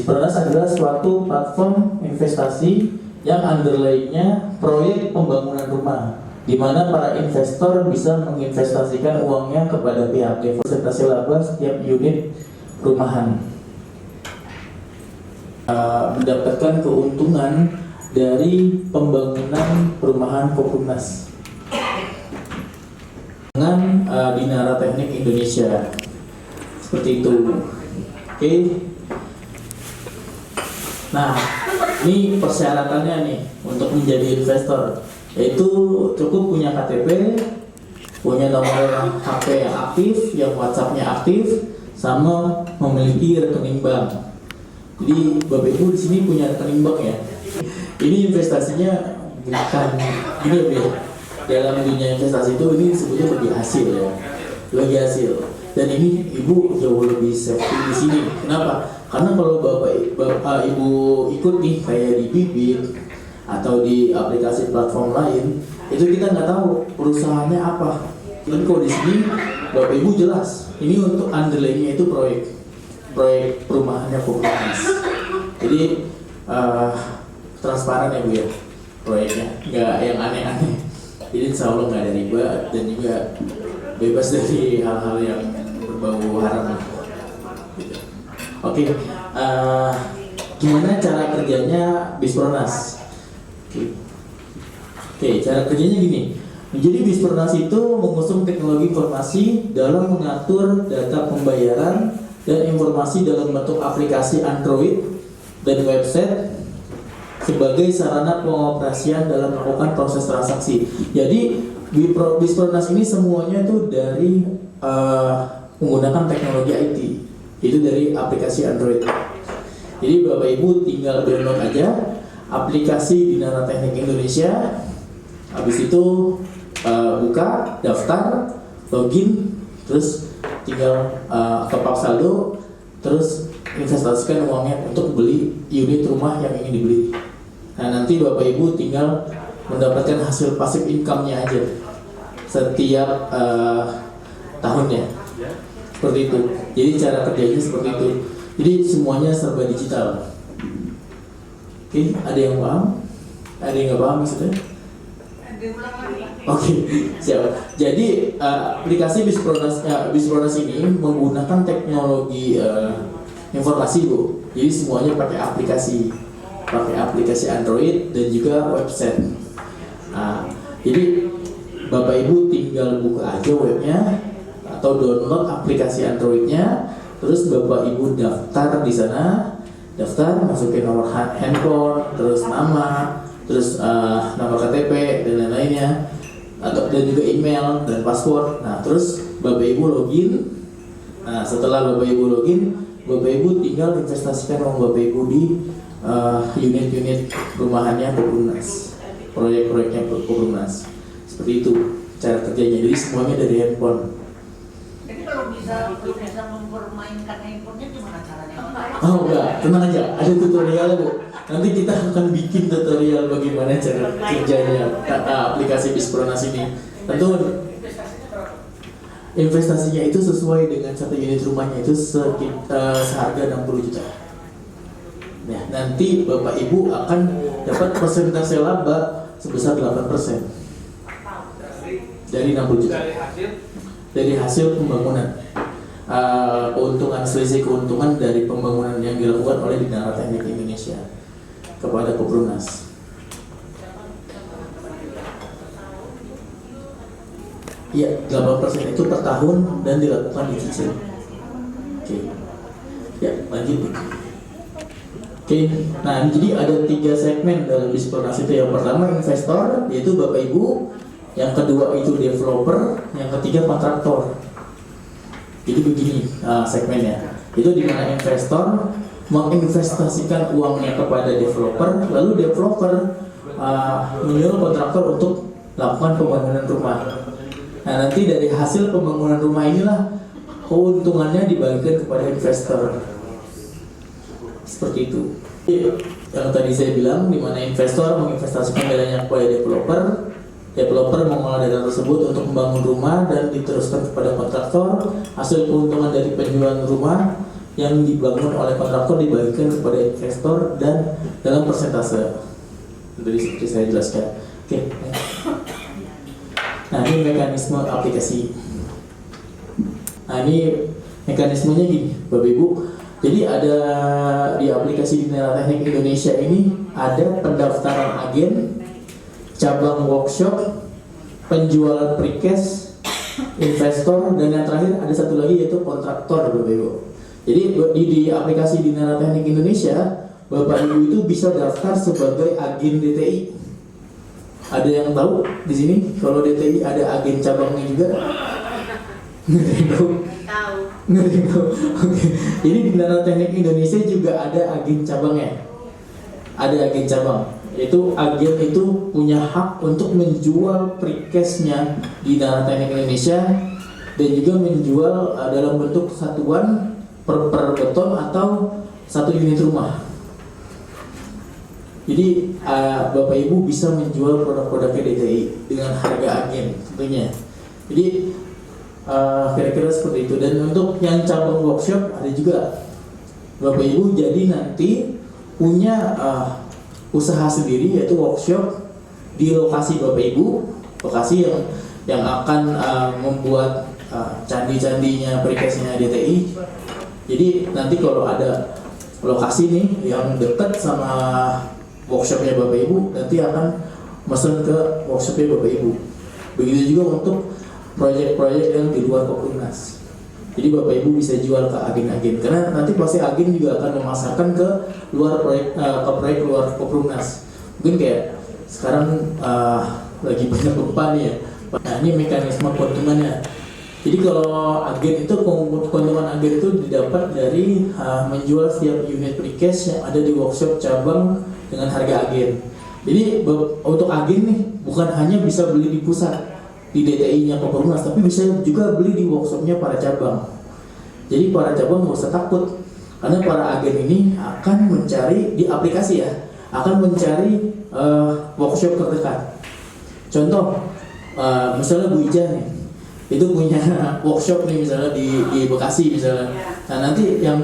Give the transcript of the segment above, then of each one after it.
Bispronas adalah suatu platform investasi yang underlying-nya proyek pembangunan rumah, di mana para investor bisa menginvestasikan uangnya kepada pihak investasi laba setiap unit perumahan, mendapatkan keuntungan dari pembangunan perumahan Kopumnas dengan Dinara Teknik Indonesia, seperti itu. Oke. Nah, ini persyaratannya nih untuk menjadi investor, yaitu cukup punya KTP, punya nomor HP yang aktif, yang WhatsApp-nya aktif, sama memiliki rekening bank. Jadi Bapak Ibu di sini punya rekening bank ya. Ini investasinya bukan gini ya. Dalam dunia investasi itu ini sebetulnya lebih hasil ya, lebih hasil. Dan ini Ibu jauh lebih safety di sini. Kenapa? Karena kalau Bapak Ibu ikut nih kayak di Bibit atau di aplikasi platform lain, itu kita nggak tahu perusahaannya apa. Tapi kalau di sini Bapak Ibu jelas, ini untuk underlying-nya itu proyek perumahannya Kopumnas. Jadi transparan ya Bu ya proyeknya, nggak yang aneh-aneh. Jadi insya Allah nggak ada riba dan juga bebas dari hal-hal yang berbau haram. Oke, gimana cara kerjanya Bispronas? Oke, cara kerjanya gini. Jadi Bispronas itu mengusung teknologi informasi dalam mengatur data pembayaran dan informasi dalam bentuk aplikasi Android dan website sebagai sarana pengoperasian dalam melakukan proses transaksi. Jadi Bispronas ini semuanya itu dari menggunakan teknologi IT. Itu dari aplikasi Android. Jadi Bapak Ibu tinggal download aja aplikasi Dinara Teknik Indonesia. Habis itu buka, daftar, login, terus tinggal top up saldo, terus investasikan uangnya untuk beli unit rumah yang ingin dibeli. Nah nanti Bapak Ibu tinggal mendapatkan hasil pasif income-nya aja setiap tahunnya. Seperti itu. Jadi cara kerjanya seperti itu. Jadi semuanya serba digital. Oke, ada yang paham? Ada yang nggak paham maksudnya? Oke, siap. Jadi aplikasi Bispronas ini menggunakan teknologi informasi Bu. Jadi semuanya pakai aplikasi Android dan juga website. Nah, jadi Bapak Ibu tinggal buka aja webnya atau download aplikasi Androidnya, terus Bapak Ibu daftar di sana, masukin nomor handphone, terus nama, terus nama KTP dan lain-lainnya, dan juga email dan password. Nah terus Bapak Ibu login. Nah setelah Bapak Ibu login, Bapak Ibu tinggal investasikan uang Bapak Ibu di unit-unit perumahannya Kopumnas, proyek-proyeknya Kopumnas. Seperti itu cara kerjanya. Jadi semuanya dari handphone. Kalau bisa mempermainkan handphonenya gimana caranya? Oh enggak, tenang aja, ada tutorialnya Bu. Nanti kita akan bikin tutorial bagaimana cara kerjanya aplikasi Bispronas ini. Tentu investasinya itu sesuai dengan satu unit rumahnya itu sekitar seharga 60 juta. Nah, nanti Bapak Ibu akan dapat persentase laba sebesar 8% dari 60 juta. Dari hasil pembangunan, selisih keuntungan dari pembangunan yang dilakukan oleh Dinara Teknik Indonesia kepada Kopumnas. Iya, 8% itu per tahun dan dilakukan dicicil. Oke, ya lanjut. Oke, nah jadi ada 3 segmen dalam Bispronas itu. Yang pertama investor, yaitu Bapak Ibu. Yang kedua itu developer, yang ketiga kontraktor. Jadi begini segmennya. Itu di mana investor menginvestasikan uangnya kepada developer, lalu developer menyuruh kontraktor untuk melakukan pembangunan rumah. Nah nanti dari hasil pembangunan rumah inilah keuntungannya dibagikan kepada investor. Seperti itu. Yang tadi saya bilang, di mana investor menginvestasikan dananya kepada developer mengolah dana tersebut untuk membangun rumah dan diteruskan kepada kontraktor. Hasil keuntungan dari penjualan rumah yang dibangun oleh kontraktor dibagikan kepada investor dan dalam persentase. Dari seperti saya jelaskan. Oke. Nah, ini mekanisme aplikasi. Nah, ini mekanismenya gini, Bapak Ibu. Jadi ada di aplikasi Dinara Teknik Indonesia ini ada pendaftaran agen, cabang workshop, penjualan precast, investor, dan yang terakhir ada satu lagi yaitu kontraktor, Bapak Ibu. Jadi di aplikasi Dinara Teknik Indonesia, Bapak Ibu itu bisa daftar sebagai agen DTI. Ada yang tahu di sini kalau DTI ada agen cabangnya juga? Nggak tahu. Nggak tahu. Oke. Jadi Dinara Teknik Indonesia juga ada agen cabangnya. Ada agen cabang. Itu agen itu punya hak untuk menjual precastnya di Dinara Teknik Indonesia dan juga menjual dalam bentuk satuan per beton atau satu unit rumah. Jadi Bapak Ibu bisa menjual produk-produknya DTI dengan harga agen tentunya. Jadi kira-kira seperti itu. Dan untuk yang cabang workshop ada juga Bapak Ibu jadi nanti punya usaha sendiri yaitu workshop di lokasi Bapak Ibu, lokasi yang akan membuat candi-candinya precastnya DTI. Jadi nanti kalau ada lokasi nih yang dekat sama workshopnya Bapak Ibu, nanti akan mesen ke workshopnya Bapak Ibu. Begitu juga untuk proyek-proyek yang di luar Koprimnas. Jadi Bapak Ibu bisa jual ke agen-agen, karena nanti pasti agen juga akan memasarkan ke luar proyek, ke proyek luar Koprimnas. Mungkin kayak sekarang lagi banyak gempa nih ya. Nah, ini mekanisme keuntungannya. Jadi kalau agen itu, keuntungan agen itu didapat dari menjual setiap unit precast yang ada di workshop cabang dengan harga agen. Jadi untuk agen nih bukan hanya bisa beli di pusat di DTI-nya Koprimnas, tapi bisa juga beli di workshopnya para cabang. Jadi para cabang nggak usah takut, karena para agen ini akan mencari di aplikasi ya, akan mencari workshop terdekat. Contoh, misalnya Bu Ija nih, itu punya workshop nih misalnya di Bekasi misalnya. Nah nanti yang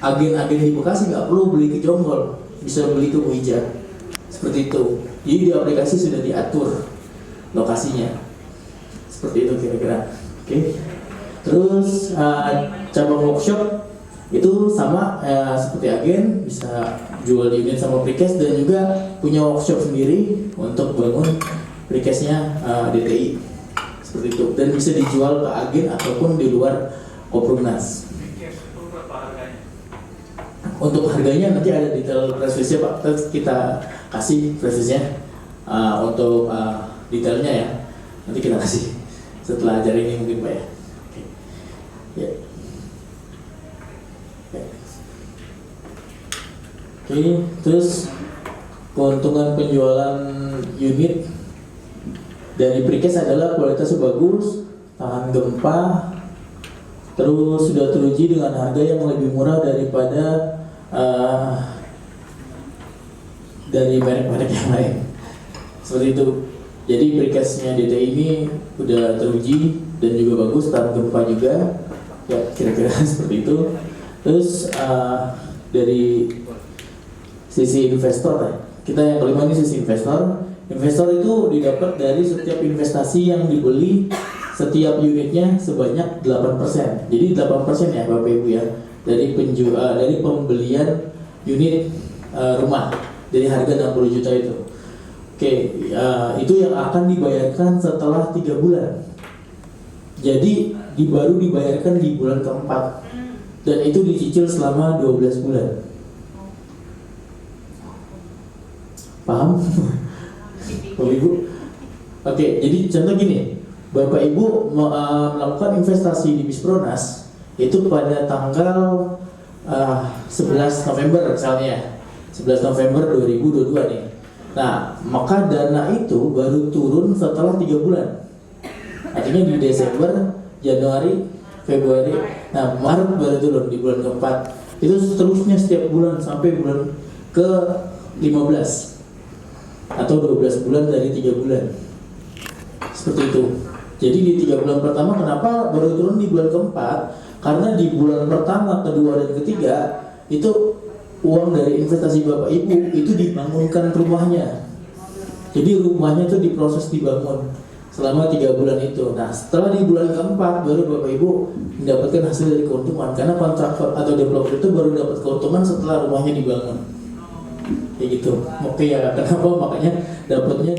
agen-agen di Bekasi nggak perlu beli ke Jonggol, bisa beli ke Bu Ija. Seperti itu. Jadi di aplikasi sudah diatur lokasinya. Seperti itu kira-kira. Oke. Terus cabang workshop itu sama seperti agen, bisa jual unit sama precast dan juga punya workshop sendiri untuk bangun precastnya DTI. Seperti itu, dan bisa dijual ke agen ataupun di luar Koprimnas. Untuk harganya nanti ada detail press release-nya Pak, terus kita kasih press release-nya untuk detailnya ya. Nanti kita kasih setelah acara ini mungkin Pak ya. Oke. Ya. Oke, terus keuntungan penjualan unit dari precast adalah kualitasnya bagus, tahan gempa, terus sudah teruji dengan harga yang lebih murah daripada dari merek-merek yang lain. Seperti itu. Jadi precastnya DTI ini udah teruji dan juga bagus, tahan gempa juga. Ya kira-kira seperti itu. Terus dari sisi investor, kita yang kelima ini sisi investor. Investor itu didapat dari setiap investasi yang dibeli setiap unitnya sebanyak 8%. Jadi 8% ya Bapak Ibu ya, dari dari pembelian unit rumah dari harga 60 juta itu. Oke, itu yang akan dibayarkan setelah 3 bulan. Jadi baru dibayarkan di bulan keempat dan itu dicicil selama 12 bulan. Paham? Bapak Ibu, oke, jadi contoh gini, Bapak Ibu melakukan investasi di Bispronas itu pada tanggal 11 November misalnya, 11 November 2022 nih. Nah, maka dana itu baru turun setelah 3 bulan. Artinya di Desember, Januari, Februari, nah Maret baru turun di bulan keempat. Itu seterusnya setiap bulan sampai bulan ke 15 atau 12 bulan dari 3 bulan. Seperti itu. Jadi di 3 bulan pertama kenapa baru turun di bulan keempat? Karena di bulan pertama, kedua, dan ketiga itu uang dari investasi bapak ibu itu dibangunkan rumahnya. Jadi rumahnya itu diproses dibangun selama 3 bulan itu. Nah setelah di bulan keempat baru bapak ibu mendapatkan hasil dari keuntungan, karena kontraktor atau developer itu baru dapat keuntungan setelah rumahnya dibangun. Kayak gitu. Oke ya, kenapa makanya dapatnya